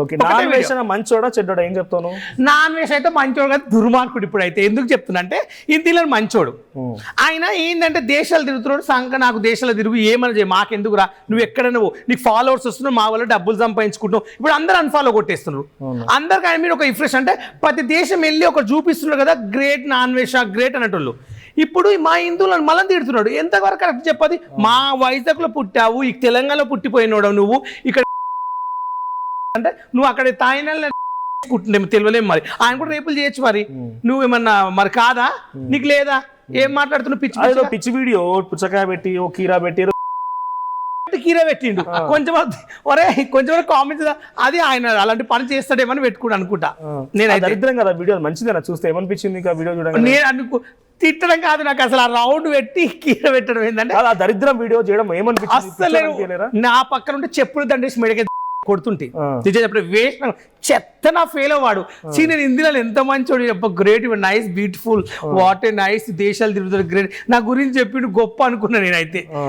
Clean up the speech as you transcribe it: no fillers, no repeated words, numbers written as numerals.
Okay non వేషన్ మంచోడా చెడ్డోడా ఏం చెప్తాను? Non వేష్ అయితే మంచోడు కదా, దుర్మార్గుడు. ఇప్పుడైతే ఎందుకు చెప్తున్నా అంటే హిందీలో మంచోడు. ఆయన ఏంటంటే దేశాలు తిరుగుతున్నాడు, నాకు దేశాలు తిరుగు ఏమని చేయి మాకెందుకు రా, నువ్వు ఎక్కడ నువ్వు నీకు ఫాలోవర్స్ వస్తున్నావు, మా వాళ్ళు డబ్బులు సంపాదించుకుంటున్నావు. ఇప్పుడు అందరూ అన్ఫాలో కొట్టేస్తున్నారు. అందరికి ఆయన మీద ఒక ఇంప్రెషన్ అంటే ప్రతి దేశం వెళ్ళి ఒక చూపిస్తున్నారు కదా గ్రేట్ నాన్ వేష్ గ్రేట్ అనేటోళ్ళు. ఇప్పుడు మా హిందువులను మళ్ళీ తిడుతున్నాడు. ఎంతవరకు కరెక్ట్ చెప్పది? మా వైజాగ్లో పుట్టావు, ఈ తెలంగాణలో పుట్టిపోయినాడు నువ్వు, ఇక్కడ అంటే నువ్వు అక్కడ తాయినాలు పుట్టినేమో తెలియలేము. మరి ఆయన కూడా రేపులు చేయొచ్చు. మరి నువ్వేమన్నా మరి కాదా? నీకు లేదా? ఏం మాట్లాడుతున్నావు? పిచ్చి వీడియో పుచ్చకాయ పెట్టి ఓ కీరా పెట్టి కీరా పెట్టిండు. కొంచెం కామెంట్ అది ఆయన అలాంటి పని చేస్తాడేమని పెట్టుకుని అనుకుంటా. నేను దరిద్రం కదా వీడియో, మంచిదేనా చూస్తే? ఏమనిపించింది ఇంకా వీడియో చూడండి? నేను అనుకో తిట్టడం కాదు, నాకు అసలు ఆ రౌండ్ పెట్టి కీర పెట్టడం ఏంటంటే ఆ దరిద్రం వీడియో చేయడం ఏమనిపించింది? అసలు నా పక్కన ఉంటే చెప్పులు దండేసి మెడకే కొడుతుంటే నిజం చెప్పే వేస్ట్ చెత్త నా ఫెయిల్ అవ్వాడు. నేను హిందీలో ఎంత మంచోడు చెప్ప, great, nice, beautiful, what a nice, దేశాలు తిరుగుతాడు, గ్రేట్ నా గురించి చెప్పిండు గొప్ప అనుకున్నా నేనైతే.